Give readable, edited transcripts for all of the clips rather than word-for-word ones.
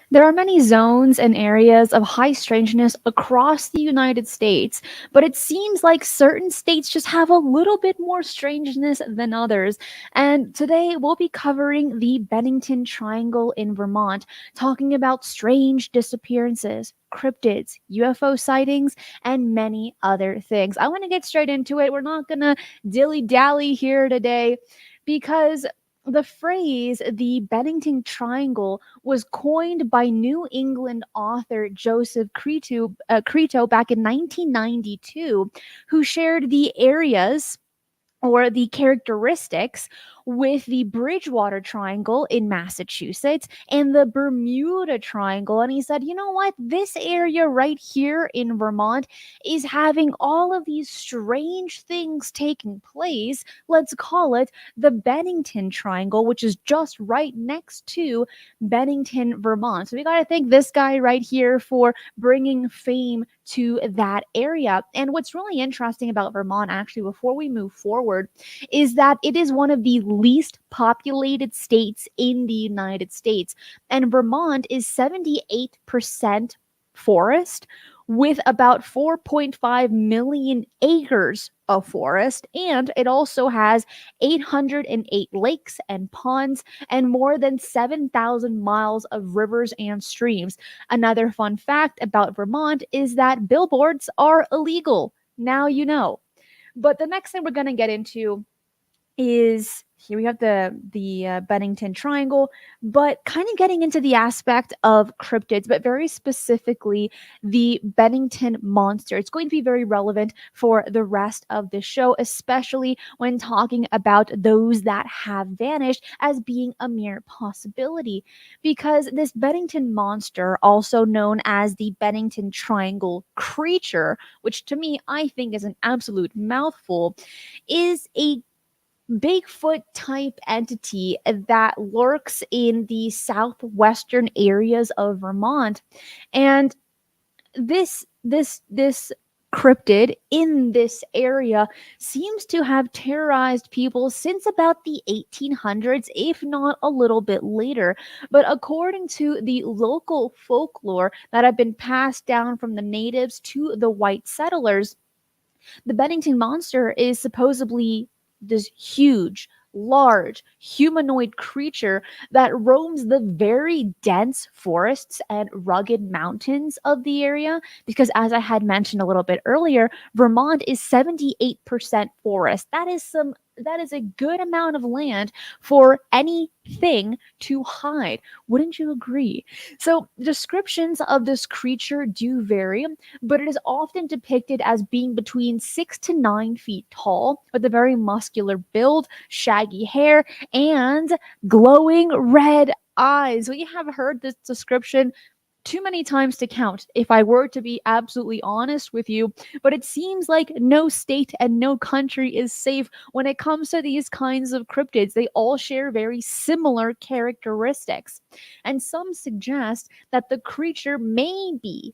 There are many zones and areas of high strangeness across the United States, but it seems like certain states just have a little bit more strangeness than others. And today we'll be covering the Bennington Triangle in Vermont, talking about strange disappearances, cryptids, UFO sightings, and many other things. I want to get straight into it. We're not going to dilly dally here today because the phrase the Bennington Triangle was coined by New England author Joseph Crito back in 1992, who shared the areas or the characteristics with the Bridgewater Triangle in Massachusetts and the Bermuda Triangle. And he said, you know what? This area right here in Vermont is having all of these strange things taking place. Let's call it the Bennington Triangle, which is just right next to Bennington, Vermont. So we got to thank this guy right here for bringing fame to that area. And what's really interesting about Vermont, actually, before we move forward, is that it is one of the least populated states in the United States. And Vermont is 78% forest with about 4.5 million acres of forest. And it also has 808 lakes and ponds and more than 7,000 miles of rivers and streams. Another fun fact about Vermont is that billboards are illegal. Now you know. But the next thing we're going to get into is here we have the Bennington Triangle, but kind of getting into the aspect of cryptids, but very specifically the Bennington Monster. It's going to be very relevant for the rest of the show, especially when talking about those that have vanished as being a mere possibility. Because this Bennington Monster, also known as the Bennington Triangle creature, which to me I think is an absolute mouthful, is a Bigfoot type entity that lurks in the southwestern areas of Vermont. And this cryptid in this area seems to have terrorized people since about the 1800s, if not a little bit later. But according to the local folklore that have been passed down from the natives to the white settlers, the Bennington Monster is supposedly this huge, large, humanoid creature that roams the very dense forests and rugged mountains of the area. Because, as I had mentioned a little bit earlier, Vermont is 78% forest. That is a good amount of land for anything to hide. Wouldn't you agree? So, descriptions of this creature do vary, but it is often depicted as being between 6 to 9 feet tall, with a very muscular build, shaggy hair, and glowing red eyes. We have heard this description too many times to count, if I were to be absolutely honest with you. But it seems like no state and no country is safe when it comes to these kinds of cryptids. They all share very similar characteristics. And some suggest that the creature might be,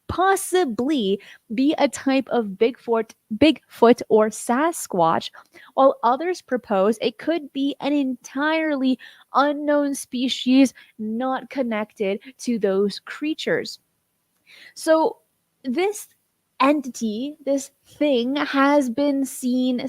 possibly be a type of Bigfoot or Sasquatch, while others propose it could be an entirely unknown species not connected to those creatures. So, this entity, this thing, has been seen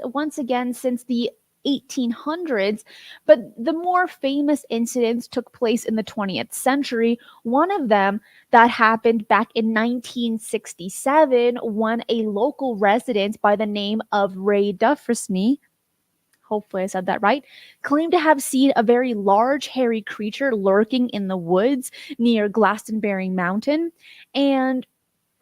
once again, since the 1800s, but the more famous incidents took place in the 20th century. One of them that happened back in 1967 when a local resident by the name of Ray Dufresne, hopefully I said that right, claimed to have seen a very large hairy creature lurking in the woods near Glastonbury Mountain. And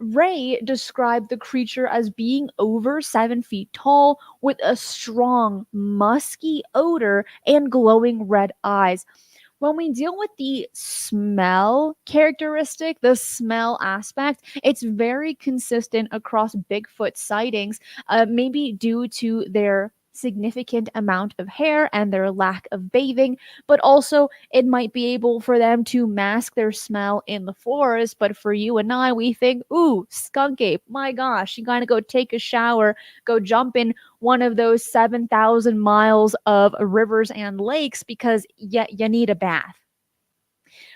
Ray described the creature as being over 7 feet tall with a strong, musky odor and glowing red eyes. When we deal with the smell characteristic, the smell aspect, it's very consistent across Bigfoot sightings, maybe due to their significant amount of hair and their lack of bathing, but also it might be able for them to mask their smell in the forest. But for you and I, we think, ooh, skunk ape, my gosh, you gotta go take a shower, go jump in one of those 7,000 miles of rivers and lakes because you need a bath.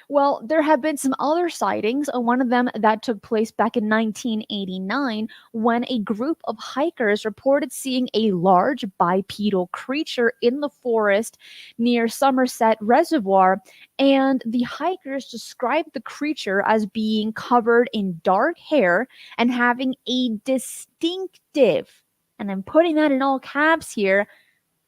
Well, there have been some other sightings. One of them that took place back in 1989 when a group of hikers reported seeing a large bipedal creature in the forest near Somerset Reservoir. And the hikers described the creature as being covered in dark hair and having a distinctive, and I'm putting that in all caps here,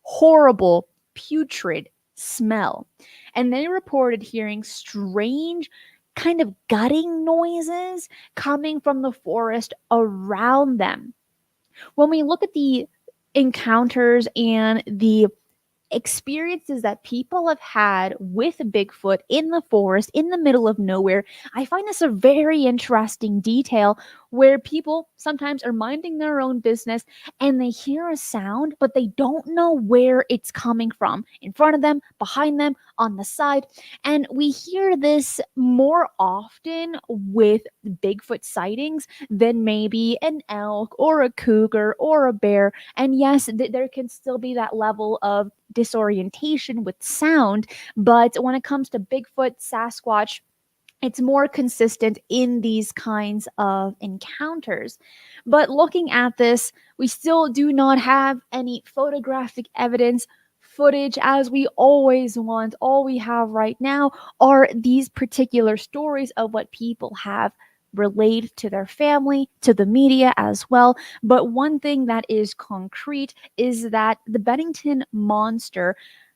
horrible, putrid smell. And they reported hearing strange, kind of gutting noises coming from the forest around them. When we look at the encounters and the experiences that people have had with Bigfoot in the forest, in the middle of nowhere, I find this a very interesting detail where people sometimes are minding their own business and they hear a sound, but they don't know where it's coming from, in front of them, behind them, on the side. And we hear this more often with Bigfoot sightings than maybe an elk or a cougar or a bear. And yes, there can still be that level of disorientation with sound, but when it comes to Bigfoot, Sasquatch, it's more consistent in these kinds of encounters. But looking at this, we still do not have any photographic evidence, footage as we always want. All we have right now are these particular stories of what people have relayed to their family, to the media as well. But one thing that is concrete is that the Bennington Monster,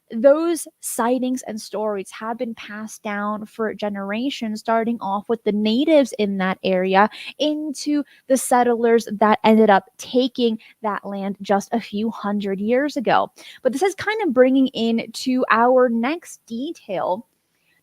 those sightings and stories have been passed down for generations, starting off with the natives in that area into the settlers that ended up taking that land just a few hundred years ago. But this is kind of bringing in to our next detail,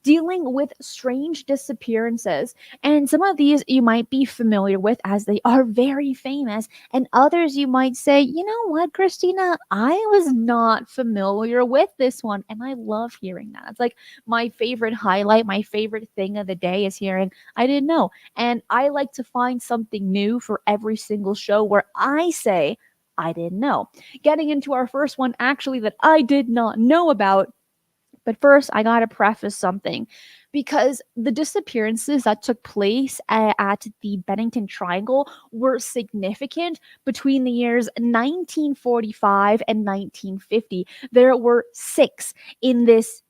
dealing with strange disappearances. And some of these you might be familiar with as they are very famous, and others you might say, you know what, Christina, I was not familiar with this one. And I love hearing that. It's like my favorite highlight, my favorite thing of the day is hearing, I didn't know. And I like to find something new for every single show where I say, I didn't know. Getting into our first one, actually, that I did not know about, but first, I gotta preface something because the disappearances that took place at the Bennington Triangle were significant between the years 1945 and 1950. There were six in this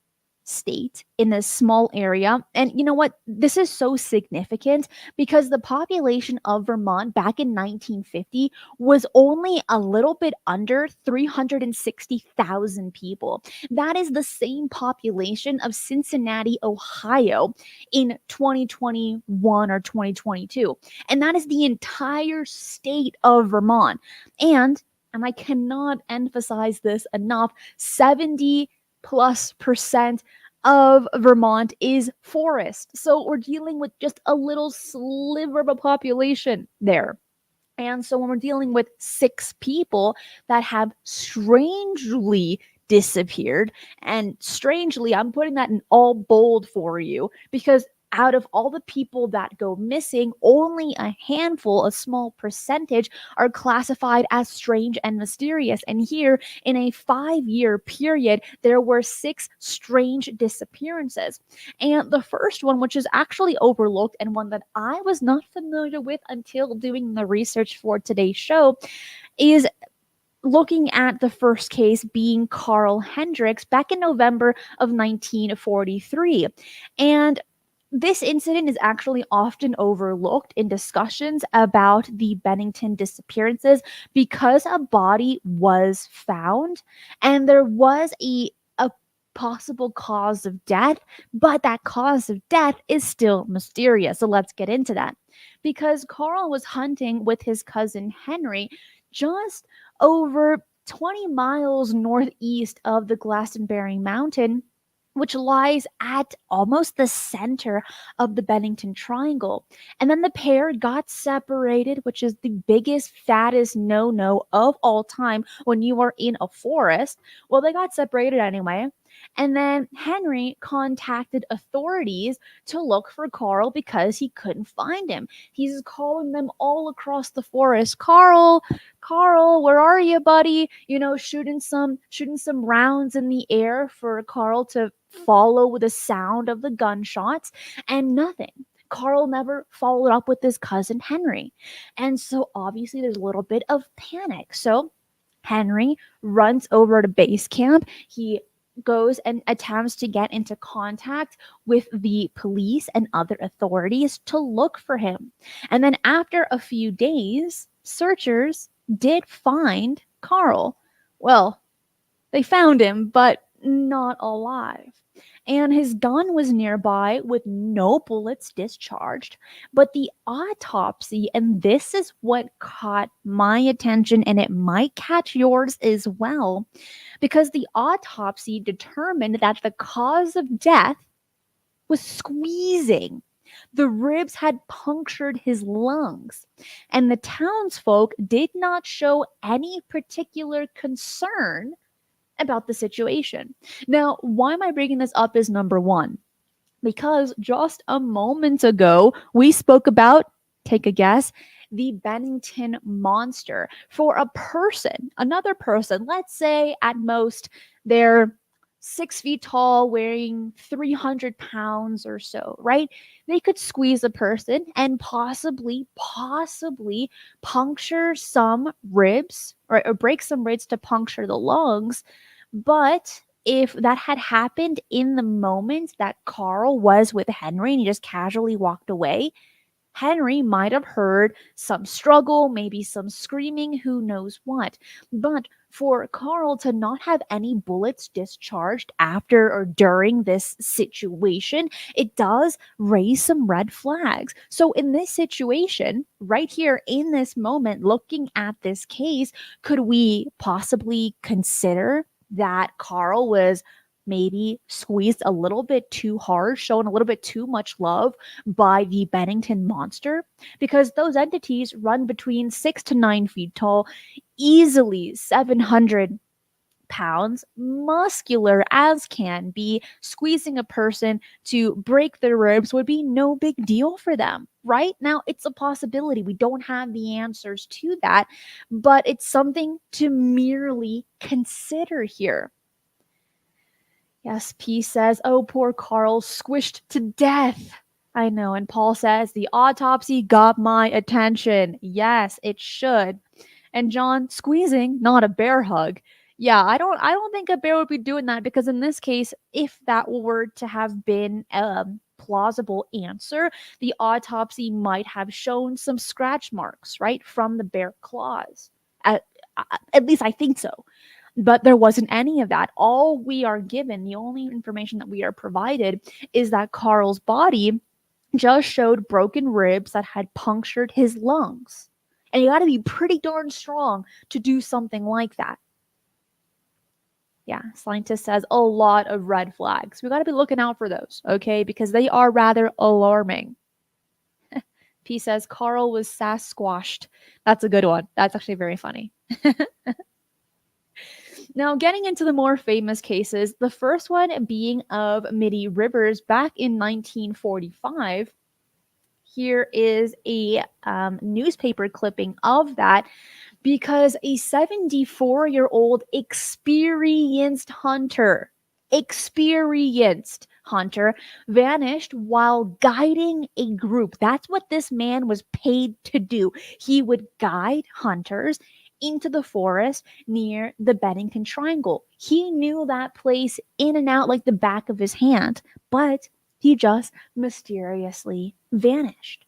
state, in this small area. And you know what? This is so significant because the population of Vermont back in 1950 was only a little bit under 360,000 people. That is the same population of Cincinnati, Ohio in 2021 or 2022. And that is the entire state of Vermont. And I cannot emphasize this enough, 70+% of Vermont is forest. So we're dealing with just a little sliver of a population there. And so when we're dealing with six people that have strangely disappeared, and strangely, I'm putting that in all bold for you because out of all the people that go missing, only a handful, a small percentage, are classified as strange and mysterious. And here, in a 5-year period, there were six strange disappearances. And the first one, which is actually overlooked and one that I was not familiar with until doing the research for today's show, is looking at the first case being Carl Hendricks back in November of 1943. And this incident is actually often overlooked in discussions about the Bennington disappearances because a body was found and there was a possible cause of death, but that cause of death is still mysterious. So let's get into that. Because Carl was hunting with his cousin Henry just over 20 miles northeast of the Glastonbury Mountain, which lies at almost the center of the Bennington Triangle. And then the pair got separated, which is the biggest, fattest no no of all time when you are in a forest. Well, they got separated anyway. And then Henry contacted authorities to look for Carl because he couldn't find him. He's calling them all across the forest. Carl, Carl, where are you, buddy? You know, shooting some rounds in the air for Carl to follow the sound of the gunshots, and nothing. Carl never followed up with his cousin Henry. And so obviously there's a little bit of panic. So Henry runs over to base camp. He goes and attempts to get into contact with the police and other authorities to look for him. And then after a few days, searchers did find Carl. Well, they found him, but not alive. And his gun was nearby with no bullets discharged. But the autopsy, and this is what caught my attention, and it might catch yours as well, because the autopsy determined that the cause of death was squeezing. The ribs had punctured his lungs, and the townsfolk did not show any particular concern about the situation. Now, why am I bringing this up as number one? Because just a moment ago, we spoke about, take a guess, the Bennington Monster. For a person, another person, let's say at most they're 6 feet tall, weighing 300 pounds or so, right? They could squeeze a person and possibly puncture some ribs, or break some ribs to puncture the lungs. But if that had happened in the moment that Carl was with Henry and he just casually walked away, Henry might have heard some struggle, maybe some screaming, who knows what. But for Carl to not have any bullets discharged after or during this situation, it does raise some red flags. So, in this situation, right here in this moment, looking at this case, could we possibly consider that Carl was maybe squeezed a little bit too hard, shown a little bit too much love by the Bennington Monster? Because those entities run between 6 to 9 feet tall, easily 700 pounds, muscular as can be. Squeezing a person to break their ribs would be no big deal for them. Right now, it's a possibility. We don't have the answers to that, but it's something to merely consider here. Yes, P says, oh, poor Carl, squished to death. I know. And Paul says, the autopsy got my attention. Yes, it should. And John, squeezing, not a bear hug. Yeah, I don't think a bear would be doing that, because in this case, if that were to have been a plausible answer, the autopsy might have shown some scratch marks, right, from the bear claws. At least I think so. But there wasn't any of that. All we are given, the only information that we are provided, is that Carl's body just showed broken ribs that had punctured his lungs. And you got to be pretty darn strong to do something like that. Yeah, scientist says a lot of red flags. We got to be looking out for those, okay? Because they are rather alarming. P says Carl was sasquatched. That's a good one. That's actually very funny. Now, getting into the more famous cases, the first one being of Mitty Rivers back in 1945. Here is a newspaper clipping of that, because a 74-year-old experienced hunter vanished while guiding a group. That's what this man was paid to do. He would guide hunters into the forest near the Bennington Triangle. He knew that place in and out like the back of his hand, but he just mysteriously vanished.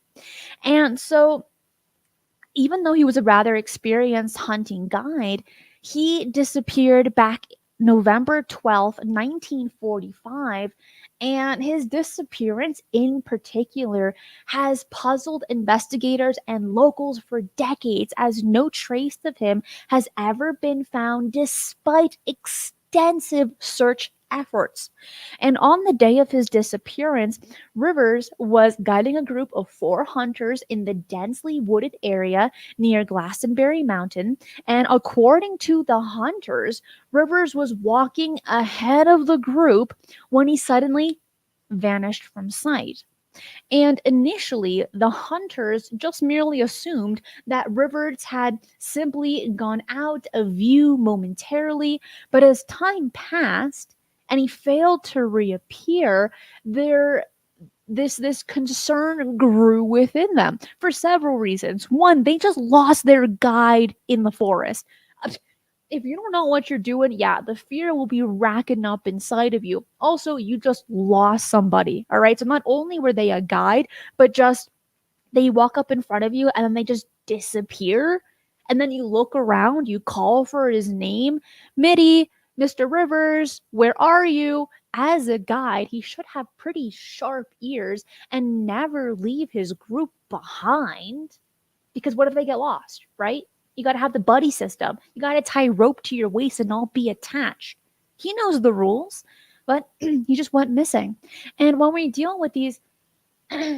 And so, even though he was a rather experienced hunting guide, he disappeared back November 12th, 1945, and his disappearance in particular has puzzled investigators and locals for decades, as no trace of him has ever been found despite extensive search efforts. And on the day of his disappearance, Rivers was guiding a group of 4 hunters in the densely wooded area near Glastonbury Mountain. And according to the hunters, Rivers was walking ahead of the group when he suddenly vanished from sight. And initially, the hunters just merely assumed that Rivers had simply gone out of view momentarily, but as time passed and he failed to reappear, there this concern grew within them for several reasons. One, they just lost their guide in the forest. If you don't know what you're doing, yeah, the fear will be racking up inside of you. Also, you just lost somebody. All right. So not only were they a guide, but just they walk up in front of you and then they just disappear. And then you look around, you call for his name, Mitty, Mr. Rivers, where are you? As a guide, he should have pretty sharp ears and never leave his group behind. Because what if they get lost, right? You got to have the buddy system. You got to tie rope to your waist and all be attached. He knows the rules, but he just went missing. And when we deal with these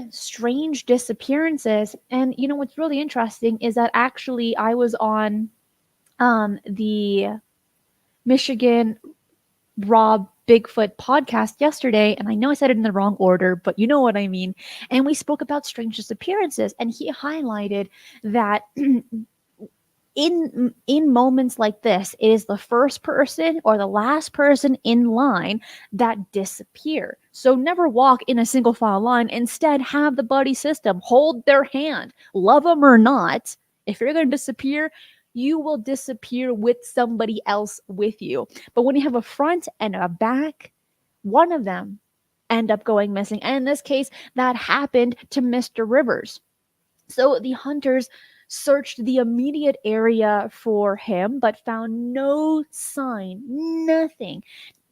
strange disappearances, and you know what's really interesting is that actually I was on the Michigan Rob Bigfoot podcast yesterday, and I know I said it in the wrong order, but you know what I mean. And we spoke about strange disappearances, and he highlighted that in moments like this, it is the first person or the last person in line that disappear. So never walk in a single file line. Instead, have the buddy system. Hold their hand. Love them or not. If you're going to disappear, you will disappear with somebody else with you. But when you have a front and a back, one of them end up going missing. And in this case, that happened to Mr. Rivers. So the hunters searched the immediate area for him, but found no sign, nothing.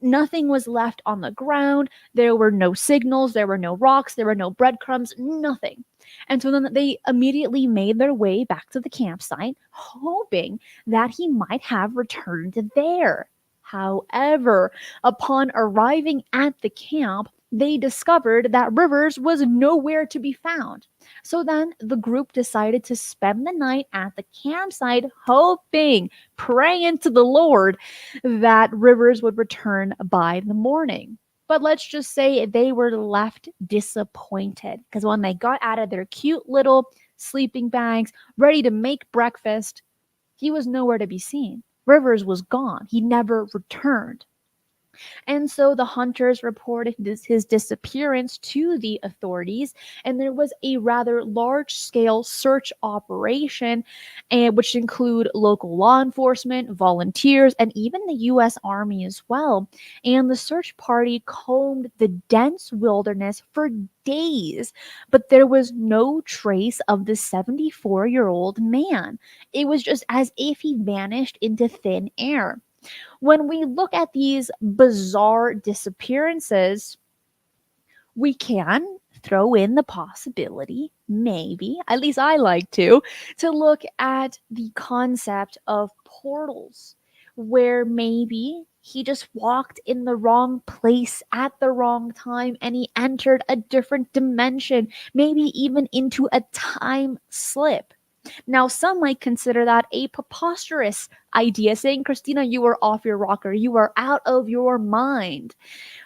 Nothing was left on the ground. There were no signals, there were no rocks, there were no breadcrumbs, nothing. And so then they immediately made their way back to the campsite, hoping that he might have returned there. However, upon arriving at the camp, they discovered that Rivers was nowhere to be found. So then the group decided to spend the night at the campsite, hoping, praying to the Lord that Rivers would return by the morning. But let's just say they were left disappointed because when they got out of their cute little sleeping bags, ready to make breakfast, he was nowhere to be seen. Rivers was gone. He never returned. And so the hunters reported his disappearance to the authorities, and there was a rather large scale search operation, which include local law enforcement, volunteers, and even the U.S. Army as well. And the search party combed the dense wilderness for days, but there was no trace of the 74-year-old man. It was just as if he vanished into thin air. When we look at these bizarre disappearances, we can throw in the possibility, maybe, at least I like to look at the concept of portals, where maybe he just walked in the wrong place at the wrong time and he entered a different dimension, maybe even into a time slip. Now, some might consider that a preposterous idea, saying, Christina, you are off your rocker. You are out of your mind.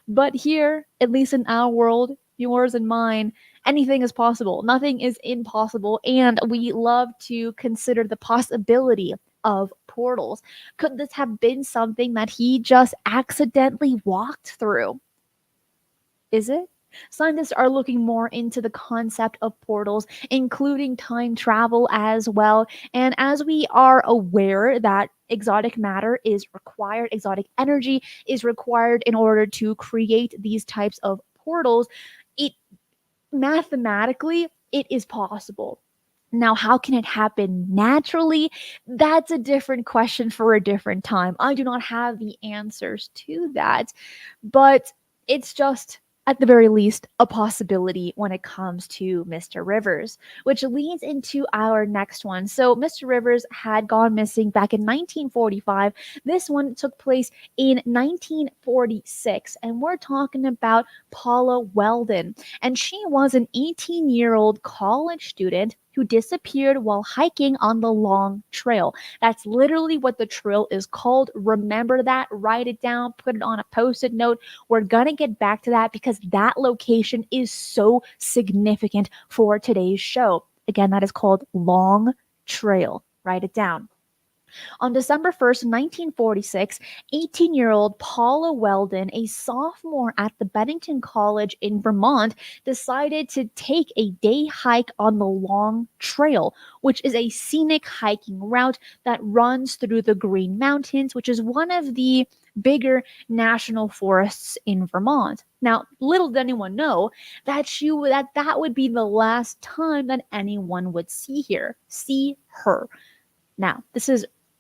But here, at least in our world, yours and mine, anything is possible. Nothing is impossible. And we love to consider the possibility of portals. Could this have been something that he just accidentally walked through? Is it? Scientists are looking more into the concept of portals, including time travel as well. And as we are aware that exotic matter is required, exotic energy is required in order to create these types of portals, it mathematically it is possible. Now, how can it happen naturally? That's a different question for a different time. I do not have the answers to that, but it's just at the very least, a possibility when it comes to Mr. Rivers, which leads into our next one. So, Mr. Rivers had gone missing back in 1945. This one took place in 1946, and we're talking about Paula Weldon. And she was an 18-year-old college student who disappeared while hiking on the Long Trail. That's literally what the trail is called. Remember that, write it down, put it on a post it note. We're going to get back to that because that location is so significant for today's show. Again, that is called Long Trail. Write it down. On December 1st, 1946, 18-year-old Paula Weldon, a sophomore at the Bennington College in Vermont, decided to take a day hike on the Long Trail, which is a scenic hiking route that runs through the Green Mountains, which is one of the bigger national forests in Vermont. Now, little did anyone know that that would be the last time that anyone would see her. Now,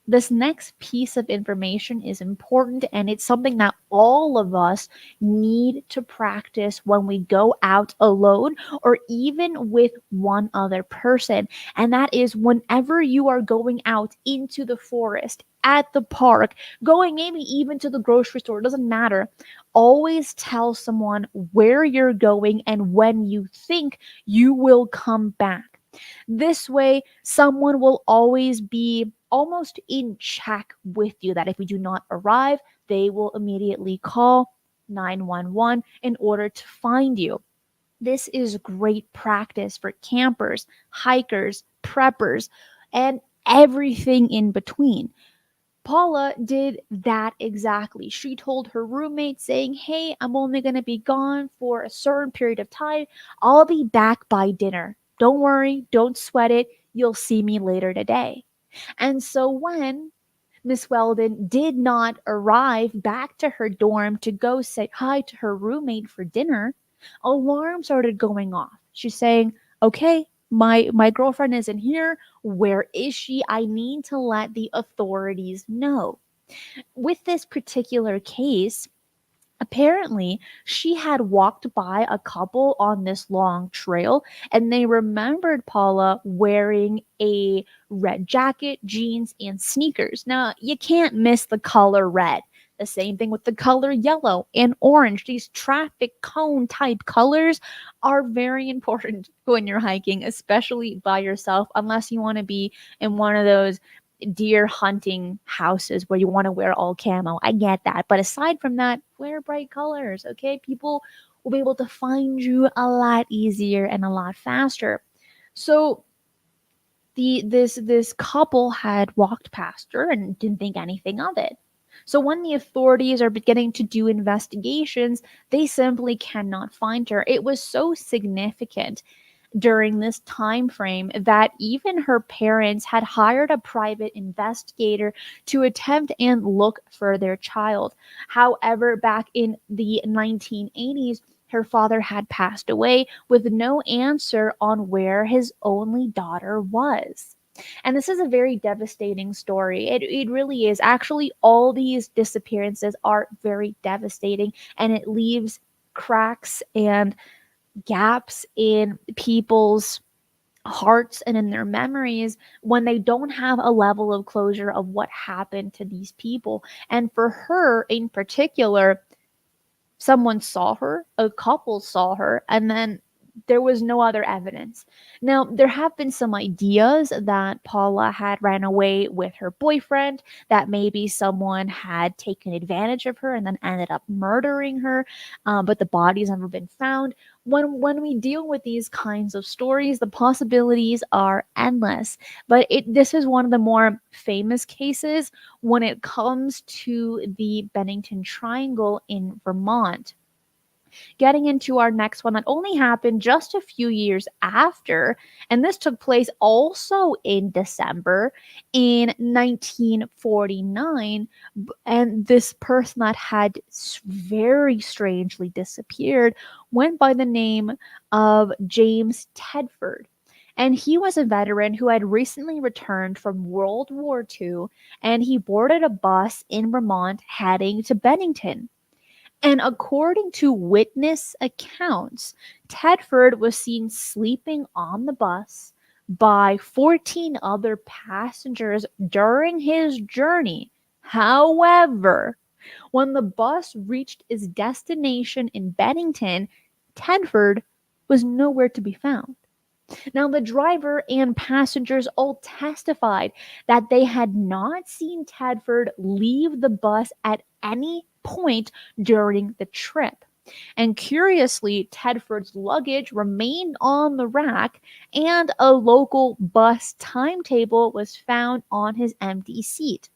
this next piece of information is important, and it's something that all of us need to practice when we go out alone or even with one other person. And that is whenever you are going out into the forest, at the park, going maybe even to the grocery store, it doesn't matter. Always tell someone where you're going and when you think you will come back. This way, someone will always be almost in check with you, that if you do not arrive, they will immediately call 911 in order to find you. This is great practice for campers, hikers, preppers, and everything in between. Paula did that exactly. She told her roommate, saying, "Hey, I'm only going to be gone for a certain period of time. I'll be back by dinner. Don't worry, don't sweat it. You'll see me later today." And so when Miss Weldon did not arrive back to her dorm to go say hi to her roommate for dinner, alarm started going off. She's saying, "Okay, my girlfriend isn't here. Where is she? I need to let the authorities know." With this particular case, apparently, she had walked by a couple on this long trail and they remembered Paula wearing a red jacket, jeans, and sneakers. Now, you can't miss the color red. The same thing with the color yellow and orange. These traffic cone type colors are very important when you're hiking, especially by yourself, unless you want to be in one of those deer hunting houses where you want to wear all camo. I get that. But aside from that, wear bright colors, okay? People will be able to find you a lot easier and a lot faster. So this couple had walked past her and didn't think anything of it. So when the authorities are beginning to do investigations, they simply cannot find her. It was so significant during this time frame that even her parents had hired a private investigator to attempt and look for their child. However, back in the 1980s, her father had passed away with no answer on where his only daughter was. And this is a very devastating story. It really is. Actually, all these disappearances are very devastating, and it leaves cracks and gaps in people's hearts and in their memories when they don't have a level of closure of what happened to these people. And for her in particular, someone saw her, a couple saw her, and then there was no other evidence. Now, there have been some ideas that Paula had ran away with her boyfriend, that maybe someone had taken advantage of her and then ended up murdering her, but the body's never been found. When we deal with these kinds of stories, the possibilities are endless. But this is one of the more famous cases when it comes to the Bennington Triangle in Vermont. Getting into our next one that only happened just a few years after, and this took place also in December in 1949. And this person that had very strangely disappeared went by the name of James Tedford. And he was a veteran who had recently returned from World War II, and he boarded a bus in Vermont heading to Bennington. And according to witness accounts, Tedford was seen sleeping on the bus by 14 other passengers during his journey. However, when the bus reached its destination in Bennington, Tedford was nowhere to be found. Now, the driver and passengers all testified that they had not seen Tedford leave the bus at any point during the trip. And curiously, Tedford's luggage remained on the rack, and a local bus timetable was found on his empty seat.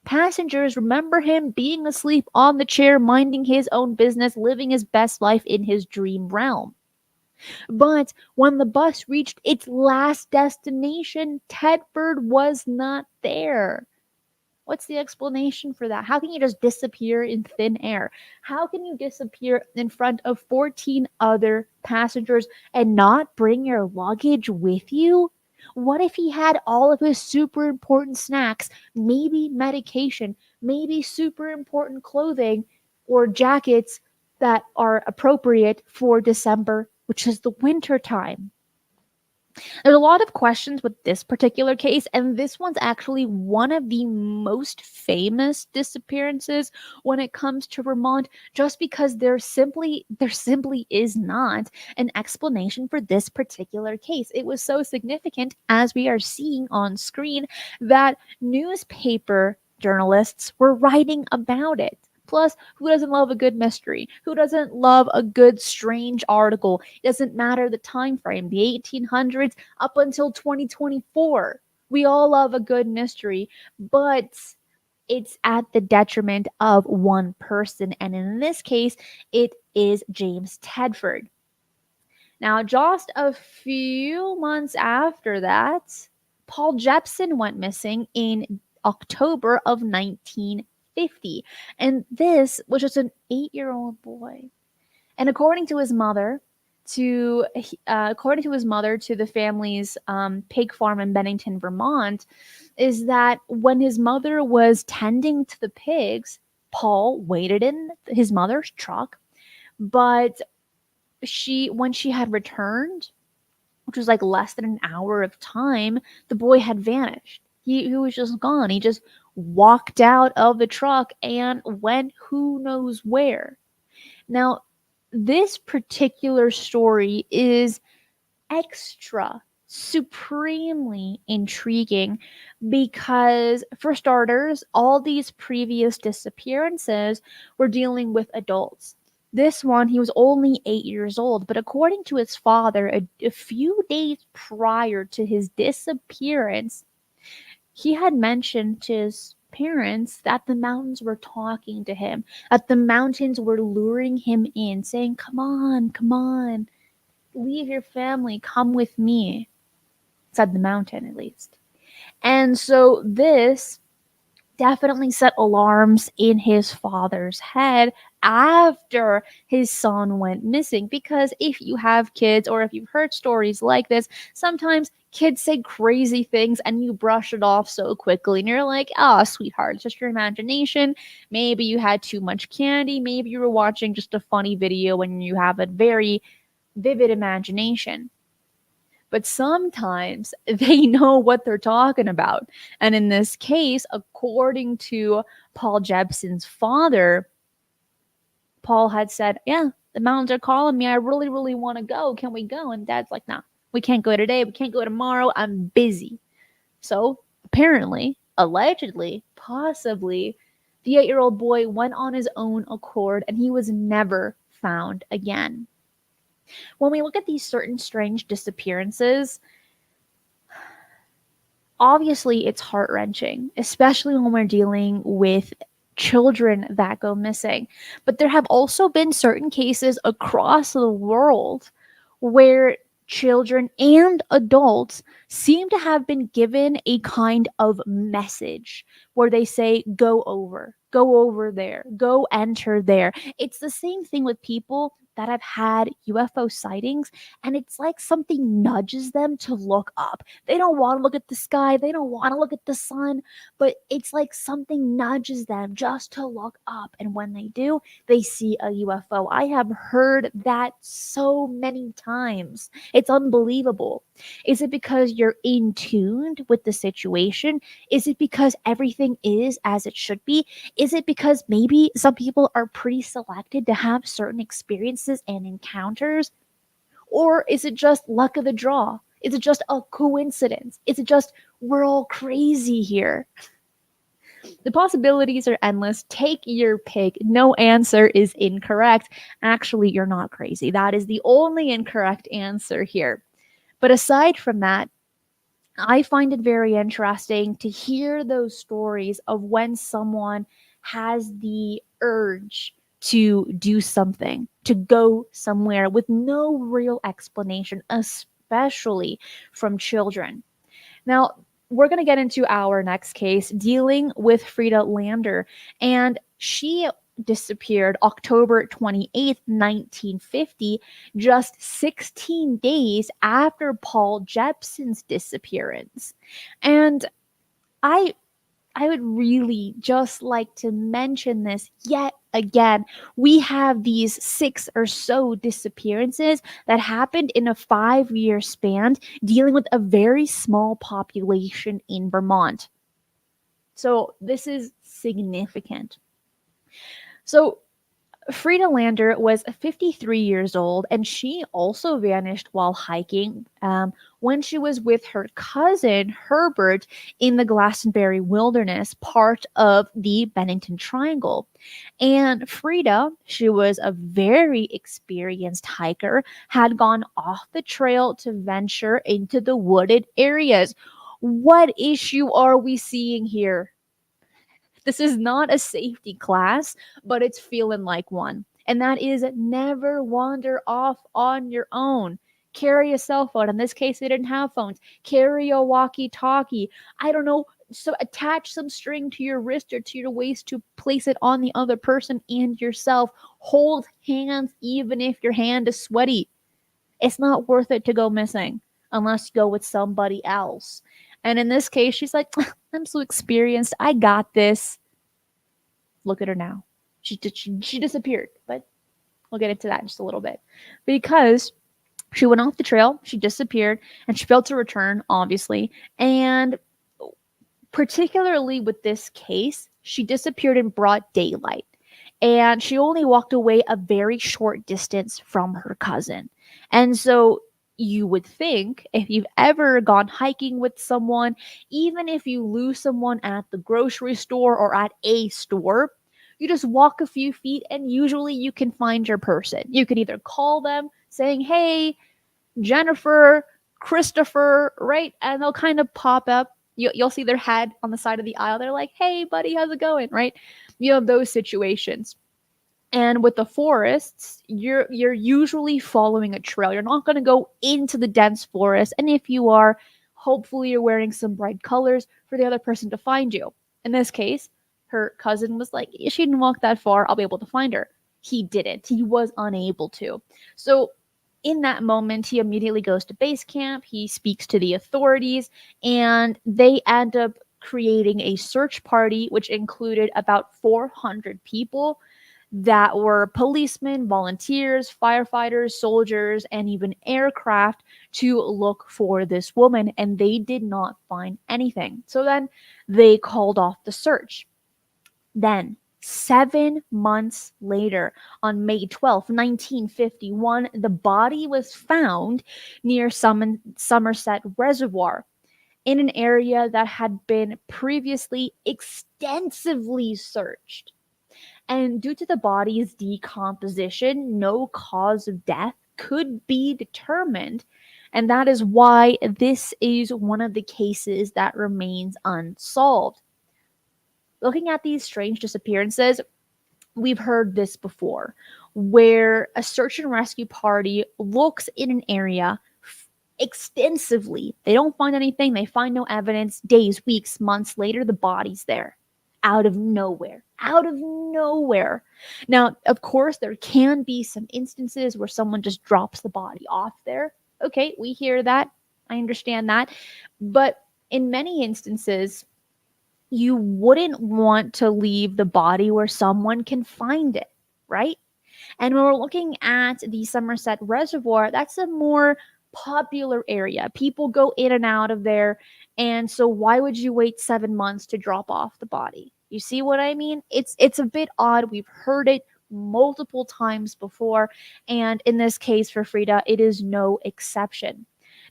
Passengers remember him being asleep on the chair, minding his own business, living his best life in his dream realm. But when the bus reached its last destination, Tedford was not there. What's the explanation for that? How can you just disappear in thin air? How can you disappear in front of 14 other passengers and not bring your luggage with you? What if he had all of his super important snacks, maybe medication, maybe super important clothing or jackets that are appropriate for December, which is the winter time? There's a lot of questions with this particular case, and this one's actually one of the most famous disappearances when it comes to Vermont, just because there simply is not an explanation for this particular case. It was so significant, as we are seeing on screen, that newspaper journalists were writing about it. Plus, who doesn't love a good mystery? Who doesn't love a good strange article? It doesn't matter the time frame, the 1800s up until 2024. We all love a good mystery, but it's at the detriment of one person, and in this case, it is James Tedford. Now, just a few months after that, Paul Jepson went missing in October of 1950, and this was just an 8-year-old boy. And according to his mother to the family's pig farm in Bennington, Vermont, is that when his mother was tending to the pigs, Paul waited in his mother's truck, but when she had returned, which was like less than an hour of time, the boy had vanished. He was just gone. He just walked out of the truck and went who knows where. Now, this particular story is extra supremely intriguing because, for starters, all these previous disappearances were dealing with adults. This one, he was only 8 years old, but according to his father, a few days prior to his disappearance, he had mentioned to his parents that the mountains were talking to him, that the mountains were luring him in, saying, come on, leave your family, come with me, said the mountain at least. And so this definitely set alarms in his father's head after his son went missing. Because if you have kids or if you've heard stories like this, sometimes kids say crazy things and you brush it off so quickly and you're like, oh, sweetheart, it's just your imagination. Maybe you had too much candy. Maybe you were watching just a funny video and you have a very vivid imagination. But sometimes they know what they're talking about. And in this case, according to Paul Jepson's father, Paul had said, yeah, the mountains are calling me. I really, really want to go. Can we go? And Dad's like, nah, we can't go today. We can't go tomorrow. I'm busy. So apparently, allegedly, possibly, the 8-year-old boy went on his own accord and he was never found again. When we look at these certain strange disappearances, obviously it's heart-wrenching, especially when we're dealing with children that go missing. But there have also been certain cases across the world where children and adults seem to have been given a kind of message where they say, go over there, go enter there. It's the same thing with people that have had UFO sightings, and it's like something nudges them to look up. They don't want to look at the sky, they don't want to look at the sun, but it's like something nudges them just to look up. And when they do, they see a UFO. I have heard that so many times. It's unbelievable. Is it because you're in tuned with the situation? Is it because everything is as it should be? Is it because maybe some people are pretty selected to have certain experiences and encounters? Or is it just luck of the draw? Is it just a coincidence? Is it just we're all crazy here? The possibilities are endless. Take your pick. No answer is incorrect. Actually, you're not crazy. That is the only incorrect answer here. But aside from that, I find it very interesting to hear those stories of when someone has the urge to do something, to go somewhere with no real explanation, especially from children. Now, we're going to get into our next case dealing with Frida Lander, and she disappeared October 28th, 1950, just 16 days after Paul Jepson's disappearance. And I I would really just like to mention this yet again. We have these 6 or so disappearances that happened in a 5-year span, dealing with a very small population in Vermont. So this is significant. So Frida Lander was 53 years old, and she also vanished while hiking when she was with her cousin Herbert in the Glastonbury Wilderness, part of the Bennington Triangle. And Frida, she was a very experienced hiker, had gone off the trail to venture into the wooded areas. What issue are we seeing here? This is not a safety class, but it's feeling like one. And that is never wander off on your own. Carry a cell phone. In this case, they didn't have phones. Carry a walkie talkie. I don't know. So attach some string to your wrist or to your waist to place it on the other person and yourself. Hold hands even if your hand is sweaty. It's not worth it to go missing unless you go with somebody else. And in this case, she's like, I'm so experienced. I got this. Look at her now. She disappeared, but we'll get into that in just a little bit. Because she went off the trail, she disappeared, and she failed to return, obviously. And particularly with this case, she disappeared in broad daylight. And she only walked away a very short distance from her cousin. And so you would think if you've ever gone hiking with someone, even if you lose someone at the grocery store or at a store, you just walk a few feet and usually you can find your person. You can either call them saying, hey, Jennifer, Christopher, right? And they'll kind of pop up. You'll see their head on the side of the aisle. They're like, hey, buddy, how's it going? Right? You have those situations. And with the forests, you're usually following a trail. You're not going to go into the dense forest. And if you are, hopefully you're wearing some bright colors for the other person to find you. In this case, her cousin was like, she didn't walk that far. I'll be able to find her. He didn't. He was unable to. So in that moment, he immediately goes to base camp. He speaks to the authorities, and they end up creating a search party, which included about 400 people that were policemen, volunteers, firefighters, soldiers, and even aircraft to look for this woman, and they did not find anything. So then they called off the search. Then 7 months later, on May 12th, 1951, the body was found near Somerset Reservoir in an area that had been previously extensively searched. And due to the body's decomposition, no cause of death could be determined. And that is why this is one of the cases that remains unsolved. Looking at these strange disappearances, we've heard this before, where a search and rescue party looks in an area extensively. They don't find anything, they find no evidence. Days, weeks, months later, the body's there. out of nowhere. Out of nowhere. Now, of course, there can be some instances where someone just drops the body off there. Okay, we hear that. I understand that. But in many instances, you wouldn't want to leave the body where someone can find it, right? And when we're looking at the Somerset Reservoir, that's a more popular area. People go in and out of there. And so why would you wait 7 months to drop off the body? You see what I mean? It's a bit odd. We've heard it multiple times before. And in this case for Frida, it is no exception.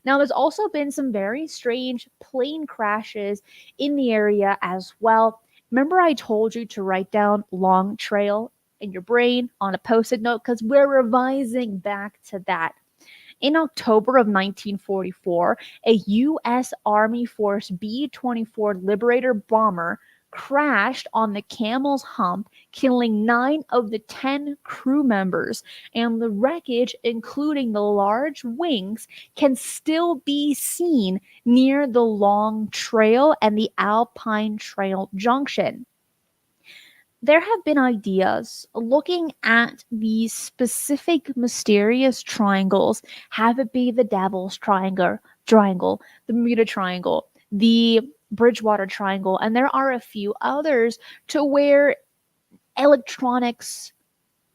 Now, there's also been some very strange plane crashes in the area as well. Remember, I told you to write down Long Trail in your brain on a post-it note because we're revising back to that. In October of 1944, a U.S. Army Force B-24 Liberator bomber crashed on the Camel's Hump, killing 9 of the 10 crew members, and the wreckage, including the large wings, can still be seen near the Long Trail and the Alpine Trail Junction. There have been ideas looking at these specific mysterious triangles, have it be the Devil's Triangle, the Bermuda Triangle, the Bridgewater Triangle, and there are a few others to where electronics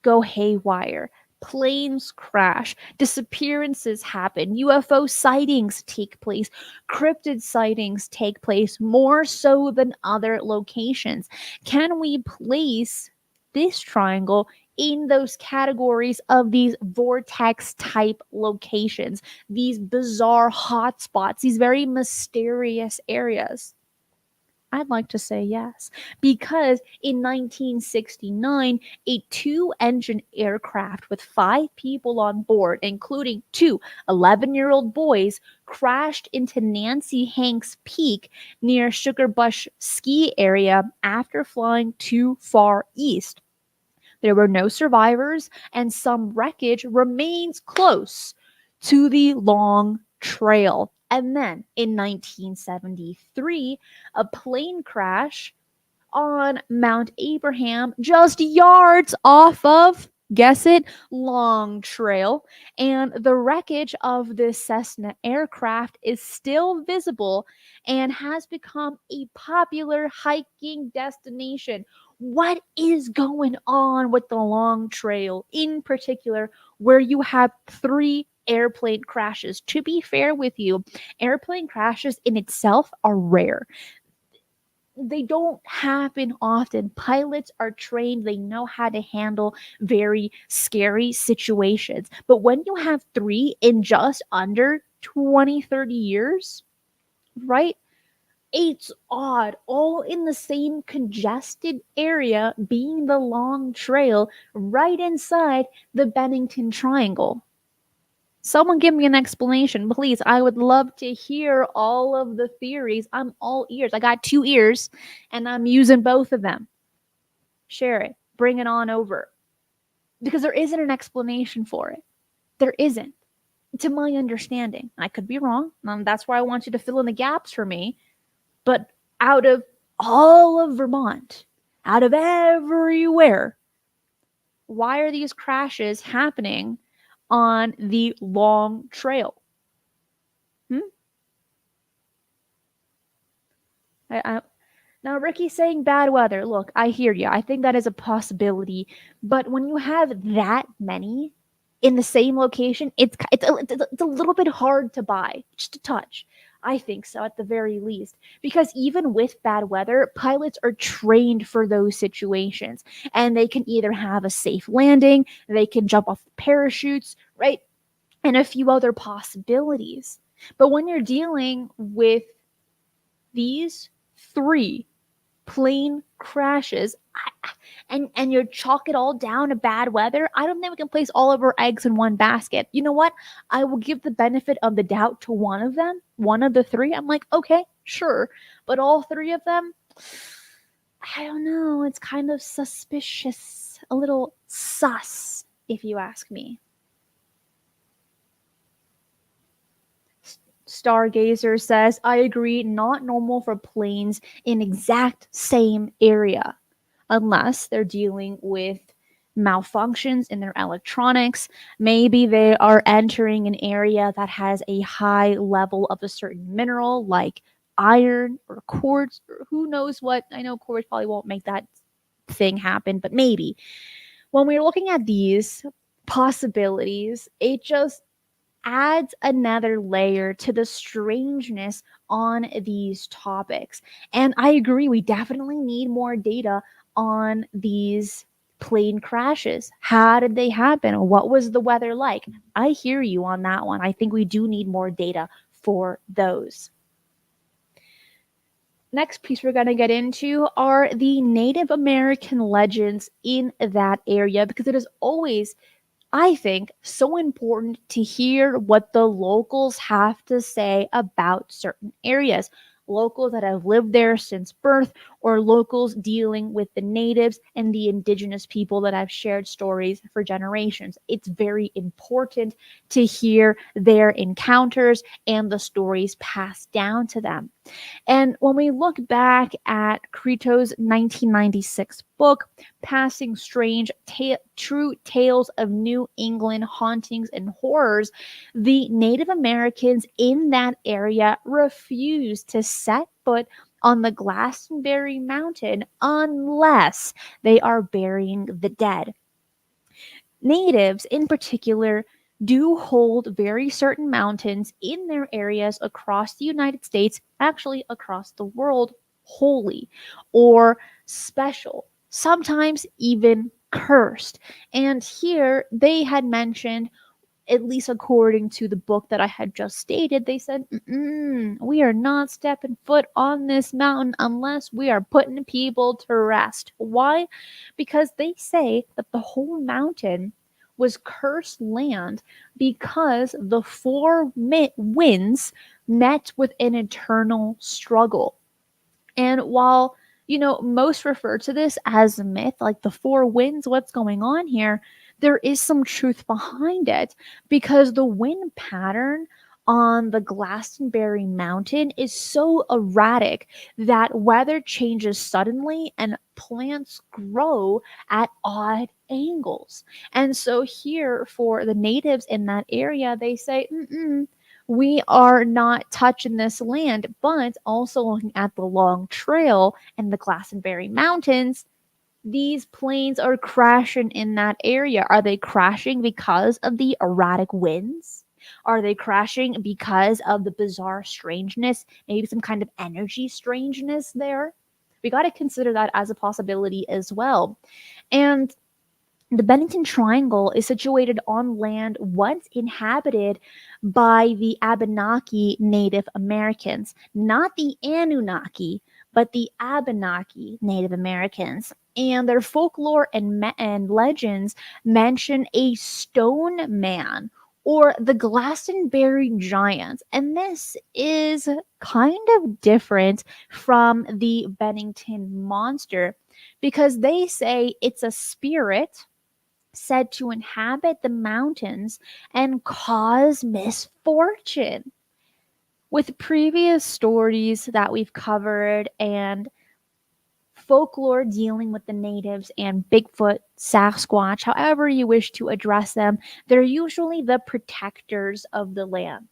go haywire. Planes crash, disappearances happen, UFO sightings take place, cryptid sightings take place more so than other locations. Can we place this triangle in those categories of these vortex type locations, these bizarre hotspots, these very mysterious areas? I'd like to say yes, because in 1969, a 2-engine aircraft with 5 people on board, including 2 11-year-old boys, crashed into Nancy Hanks Peak near Sugarbush Ski Area after flying too far east. There were no survivors, and some wreckage remains close to the Long Trail. And then in 1973, a plane crash on Mount Abraham, just yards off of, guess it, Long Trail. And the wreckage of this Cessna aircraft is still visible and has become a popular hiking destination. What is going on with the Long Trail in particular, where you have 3 airplane crashes? To be fair with you, airplane crashes in itself are rare. They don't happen often. Pilots are trained, they know how to handle very scary situations. But when you have 3 in just under 20, 30 years, right? It's odd, all in the same congested area, being the Long Trail right inside the Bennington Triangle. Someone give me an explanation, please. I would love to hear all of the theories. I'm all ears. I got 2 ears and I'm using both of them. Share it. Bring it on over. Because there isn't an explanation for it. There isn't. To my understanding. I could be wrong. That's why I want you to fill in the gaps for me. But out of all of Vermont, out of everywhere, why are these crashes happening on the Long Trail? Now, Ricky's saying bad weather. Look, I hear you. I think that is a possibility. But when you have that many in the same location, it's a little bit hard to buy, just a touch. I think so, at the very least. Because even with bad weather, pilots are trained for those situations. And they can either have a safe landing, they can jump off the parachutes, right? And a few other possibilities. But when you're dealing with these 3 plane crashes and you chalk it all down to bad weather, I don't think we can place all of our eggs in one basket. You know what? I will give the benefit of the doubt to one of them, one of the 3. I'm like, okay, sure. But all 3 of them, I don't know. It's kind of suspicious, a little sus, if you ask me. Stargazer says, I agree, not normal for planes in exact same area unless they're dealing with malfunctions in their electronics. Maybe they are entering an area that has a high level of a certain mineral like iron or quartz, or who knows what. I know quartz probably won't make that thing happen, but maybe. When we're looking at these possibilities, it just adds another layer to the strangeness on these topics. And I agree, we definitely need more data on these plane crashes. How did they happen? What was the weather like? I hear you on that one. I think we do need more data for those. Next piece we're going to get into are the Native American legends in that area, because it is always, I think, so important to hear what the locals have to say about certain areas. Locals that have lived there since birth, or locals dealing with the natives and the indigenous people that have shared stories for generations. It's very important to hear their encounters and the stories passed down to them. And when we look back at Creto's 1996 book, Passing Strange True Tales of New England Hauntings and Horrors, the Native Americans in that area refused to set foot on the Glastonbury Mountain unless they are burying the dead. Natives, in particular, do hold very certain mountains in their areas across the United States, actually across the world, holy or special, sometimes even cursed. And here they had mentioned, at least according to the book that I had just stated, they said, we are not stepping foot on this mountain unless we are putting people to rest. Why? Because they say that the whole mountain was cursed land because the four winds met with an eternal struggle. And while, most refer to this as a myth, like the four winds, what's going on here? There is some truth behind it, because the wind pattern on the Glastonbury Mountain is so erratic that weather changes suddenly and plants grow at odd angles. And so here for the natives in that area, they say, we are not touching this land. But also looking at the long trail and the Glastonbury Mountains, these planes are crashing in that area. Are they crashing because of the erratic winds? Are they crashing because of the bizarre strangeness? Maybe some kind of energy strangeness there? We got to consider that as a possibility as well. And the Bennington Triangle is situated on land once inhabited by the Abenaki Native Americans, not the Anunnaki, but the Abenaki Native Americans. And their folklore and legends mention a stone man or the Glastonbury giant. And this is kind of different from the Bennington Monster, because they say it's a spirit said to inhabit the mountains and cause misfortune. With previous stories that we've covered and folklore dealing with the natives and Bigfoot, Sasquatch, however you wish to address them, they're usually the protectors of the land.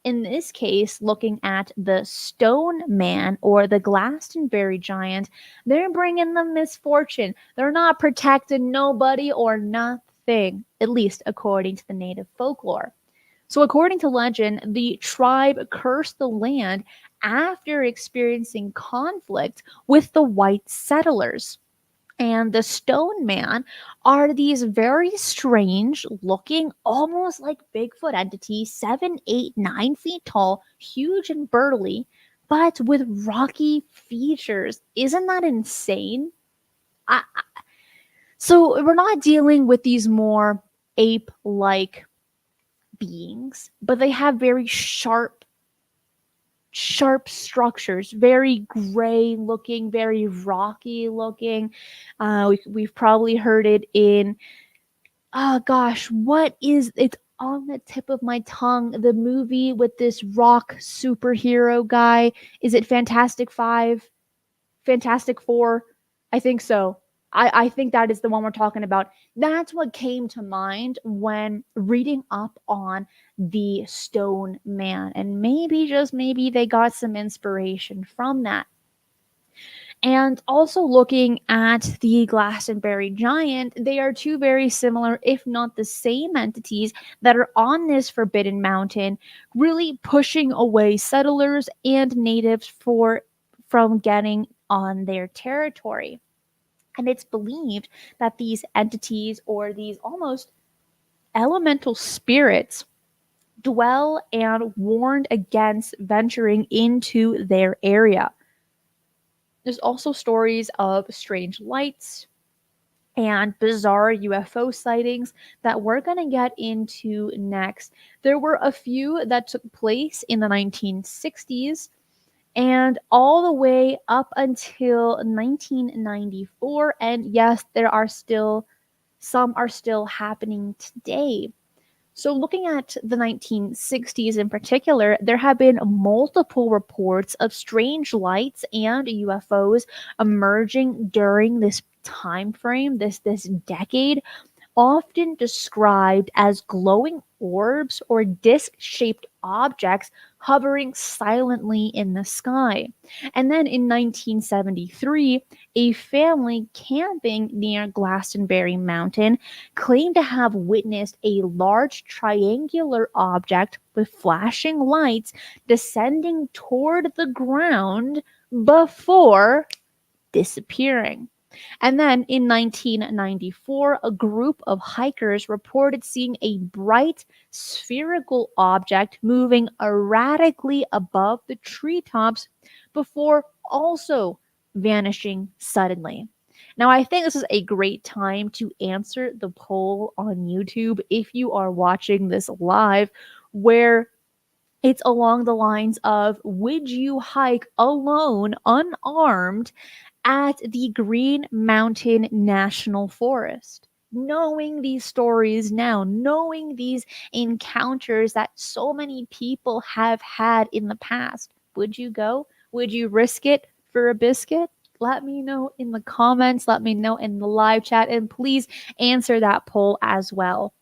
In this case, looking at the stone man or the Glastonbury giant, they're bringing the misfortune. They're not protecting nobody or nothing, at least according to the native folklore. So, according to legend, the tribe cursed the land after experiencing conflict with the white settlers. And the stone man are these very strange looking, almost like Bigfoot entities, 7, 8, 9 feet tall, huge and burly, but with rocky features. Isn't that insane? So we're not dealing with these more ape-like beings, but they have very sharp structures, very gray looking, very rocky looking. We've probably heard it in, oh gosh, what is it's on the tip of my tongue, the movie with this rock superhero guy. Is it Fantastic Five? Fantastic Four? I think so. I think that is the one we're talking about. That's what came to mind when reading up on the Stone Man. And maybe, just maybe, they got some inspiration from that. And also looking at the Glastonbury Giant, they are two very similar, if not the same entities that are on this forbidden mountain, really pushing away settlers and natives from getting on their territory. And it's believed that these entities, or these almost elemental spirits, dwell and warned against venturing into their area. There's also stories of strange lights and bizarre UFO sightings that we're going to get into next. There were a few that took place in the 1960s and all the way up until 1994. And yes, some are still happening today. So, looking at the 1960s in particular, there have been multiple reports of strange lights and UFOs emerging during this time frame, this decade, often described as glowing orbs or disc-shaped objects hovering silently in the sky. And then in 1973, a family camping near Glastonbury Mountain claimed to have witnessed a large triangular object with flashing lights descending toward the ground before disappearing. And then in 1994, a group of hikers reported seeing a bright spherical object moving erratically above the treetops before also vanishing suddenly. Now, I think this is a great time to answer the poll on YouTube if you are watching this live, where it's along the lines of, would you hike alone, unarmed, at the Green Mountain National Forest? Knowing these stories now, knowing these encounters that so many people have had in the past, would you go? Would you risk it for a biscuit? Let me know in the comments, let me know in the live chat, and please answer that poll as well.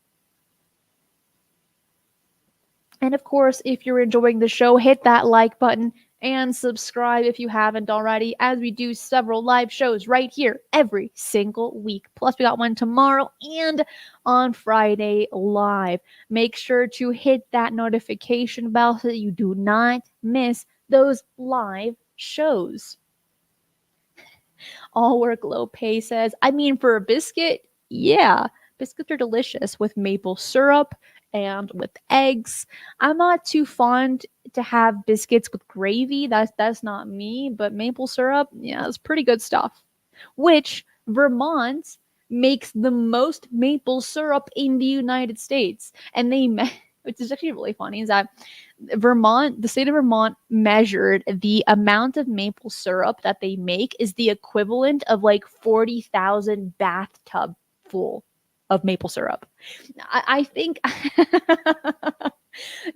And of course, if you're enjoying the show, hit that like button and subscribe if you haven't already, as we do several live shows right here every single week. Plus, we got one tomorrow and on Friday live. Make sure to hit that notification bell so that you do not miss those live shows. All work, low pay says, I mean, for a biscuit, yeah. Biscuits are delicious with maple syrup and with eggs. I'm not too fond to have biscuits with gravy. That's not me, but maple syrup, yeah, it's pretty good stuff. Which Vermont makes the most maple syrup in the United States. And which is actually really funny, is that the state of Vermont measured the amount of maple syrup that they make is the equivalent of like 40,000 bathtub full of maple syrup. I think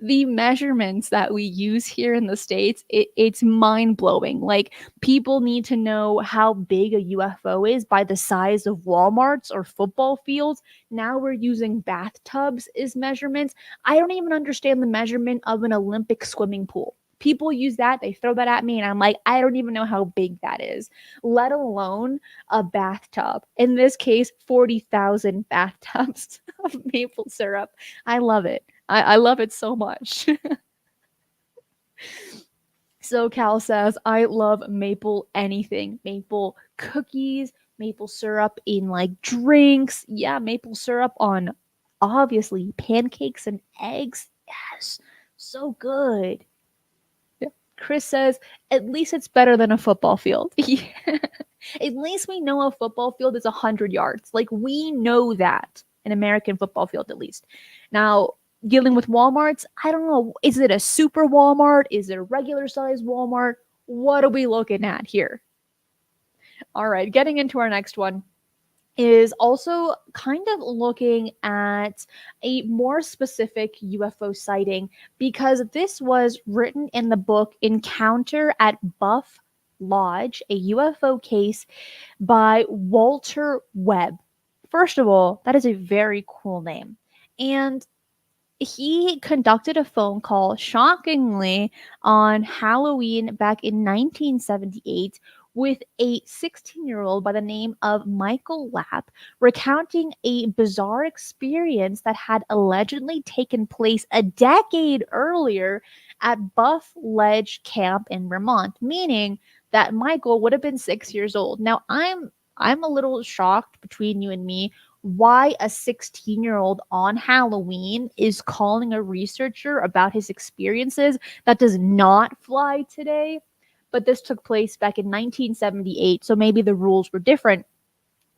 the measurements that we use here in the States, it's mind blowing. Like, people need to know how big a UFO is by the size of Walmarts or football fields. Now we're using bathtubs as measurements. I don't even understand the measurement of an Olympic swimming pool. People use that, they throw that at me, and I'm like, I don't even know how big that is, let alone a bathtub. In this case, 40,000 bathtubs of maple syrup. I love it. I love it so much. So Cal says, I love maple anything. Maple cookies, maple syrup in like drinks. Yeah, maple syrup on obviously pancakes and eggs. Yes, so good. Chris says, at least it's better than a football field. Yeah. At least we know a football field is 100 yards. Like, we know that. An American football field, at least. Now, dealing with Walmarts, I don't know. Is it a super Walmart? Is it a regular size Walmart? What are we looking at here? All right, getting into our next one. is also kind of looking at a more specific UFO sighting because this was written in the book Encounter at Buff Lodge, a UFO case by Walter Webb. First of all, that is a very cool name. And he conducted a phone call, shockingly, on Halloween back in 1978 with a 16-year-old by the name of Michael Lapp, recounting a bizarre experience that had allegedly taken place a decade earlier at Buff Ledge Camp in Vermont, meaning that Michael would have been 6 years old. Now, I'm a little shocked between you and me why a 16-year-old on Halloween is calling a researcher about his experiences. That does not fly today. But this took place back in 1978, so maybe the rules were different.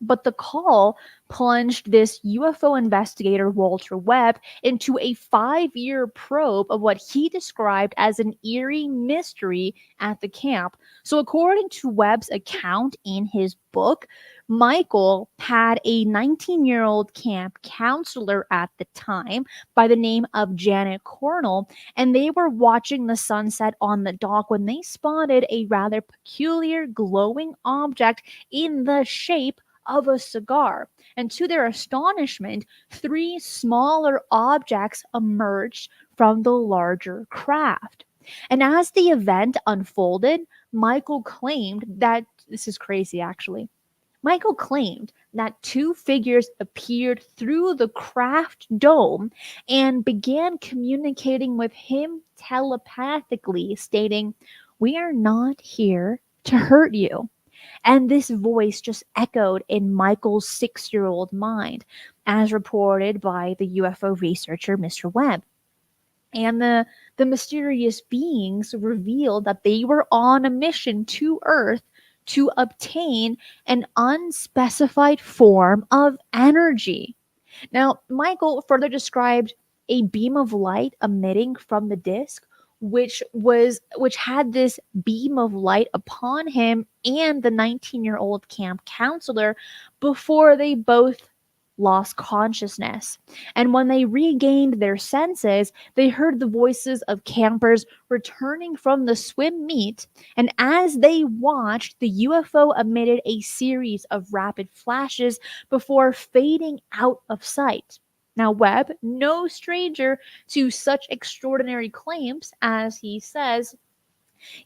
But the call plunged this UFO investigator, Walter Webb, into a 5 year probe of what he described as an eerie mystery at the camp. So, according to Webb's account in his book, Michael had a 19-year-old camp counselor at the time by the name of Janet Cornell, and they were watching the sunset on the dock when they spotted a rather peculiar glowing object in the shape of a cigar. And to their astonishment, three smaller objects emerged from the larger craft. And as the event unfolded, Michael claimed that this is crazy actually. Michael claimed that two figures appeared through the craft dome and began communicating with him telepathically, stating, "We are not here to hurt you." And this voice just echoed in Michael's 6 year old mind, as reported by the UFO researcher Mr. Webb. And the mysterious beings revealed that they were on a mission to Earth to obtain an unspecified form of energy. Now, Michael further described a beam of light emitting from the disc, which had this beam of light upon him and the 19-year-old camp counselor before they both lost consciousness. And when they regained their senses, they heard the voices of campers returning from the swim meet. And as they watched, the UFO emitted a series of rapid flashes before fading out of sight. Now, Webb, no stranger to such extraordinary claims, as he says,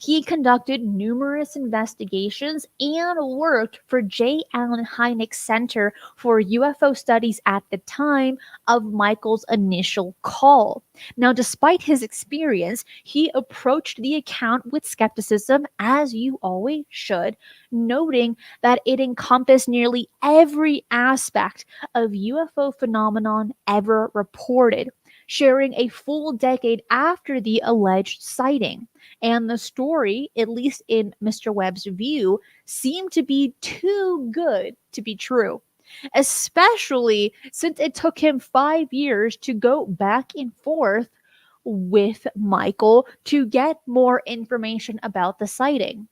he conducted numerous investigations and worked for J. Allen Hynek's Center for UFO Studies at the time of Michael's initial call. Now, despite his experience, he approached the account with skepticism, as you always should, noting that it encompassed nearly every aspect of UFO phenomenon ever reported, sharing a full decade after the alleged sighting. And the story, at least in Mr. Webb's view, seemed to be too good to be true, especially since it took him 5 years to go back and forth with Michael to get more information about the sighting.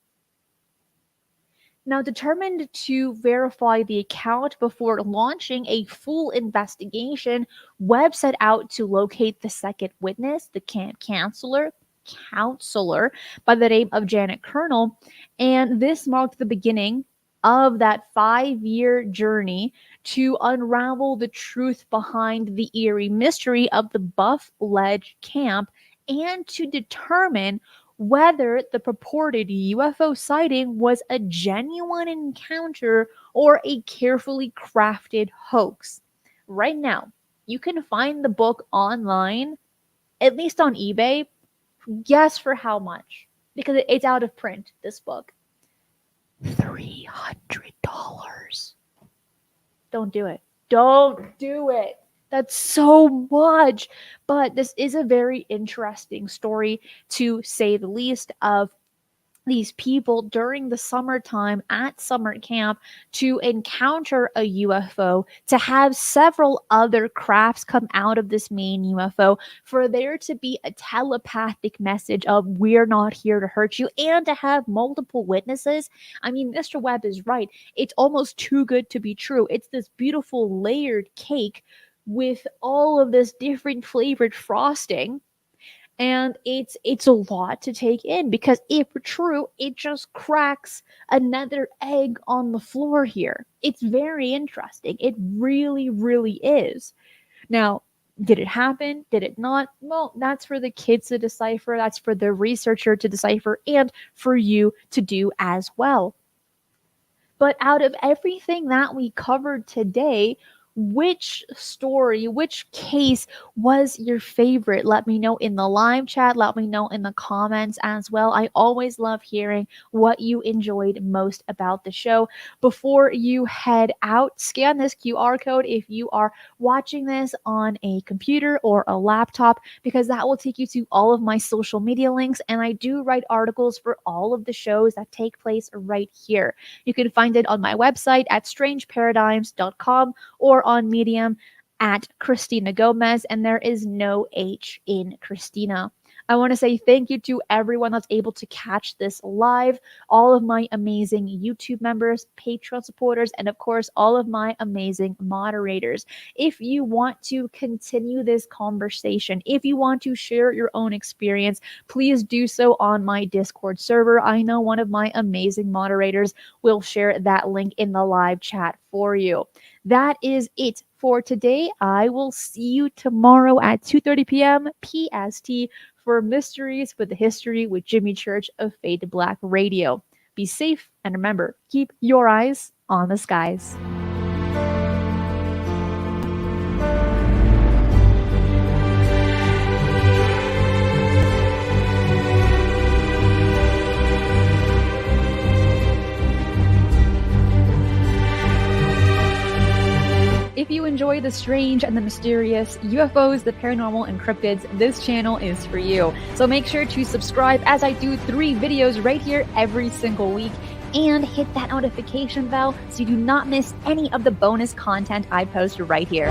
Now, determined to verify the account before launching a full investigation, Webb set out to locate the second witness, the camp counselor by the name of Janet Colonel, and this marked the beginning of that 5 year journey to unravel the truth behind the eerie mystery of the Buff Ledge camp and to determine whether the purported UFO sighting was a genuine encounter or a carefully crafted hoax. Right now, you can find the book online, at least on eBay. Guess for how much? Because it's out of print, this book. $300. Don't do it. Don't do it. That's so much. But this is a very interesting story, to say the least, of these people during the summertime at summer camp to encounter a UFO, to have several other crafts come out of this main UFO, for there to be a telepathic message of "we're not here to hurt you," and to have multiple witnesses. I mean, Mr. Webb is right. It's almost too good to be true. It's this beautiful layered cake with all of this different flavored frosting, and it's a lot to take in, because if true, it just cracks another egg on the floor here. It's very interesting. It really, really is. Now, did it happen? Did it not? Well, that's for the kids to decipher. That's for the researcher to decipher, and for you to do as well. But out of everything that we covered today, which story, which case was your favorite? Let me know in the live chat. Let me know in the comments as well. I always love hearing what you enjoyed most about the show. Before you head out, scan this QR code if you are watching this on a computer or a laptop, because that will take you to all of my social media links. And I do write articles for all of the shows that take place right here. You can find it on my website at strangeparadigms.com, or on Medium at Cristina Gomez, and there is no H in Cristina. I want to say thank you to everyone that's able to catch this live, all of my amazing YouTube members, Patreon supporters, and of course, all of my amazing moderators. If you want to continue this conversation, if you want to share your own experience, please do so on my Discord server. I know one of my amazing moderators will share that link in the live chat for you. That is it for today. I will see you tomorrow at 2:30 p.m. PST for Mysteries with the History with Jimmy Church of Fade to Black Radio. Be safe, and remember, keep your eyes on the skies. If you enjoy the strange and the mysterious, UFOs, the paranormal, and cryptids, this channel is for you. So make sure to subscribe, as I do 3 videos right here every single week, and hit that notification bell so you do not miss any of the bonus content I post right here.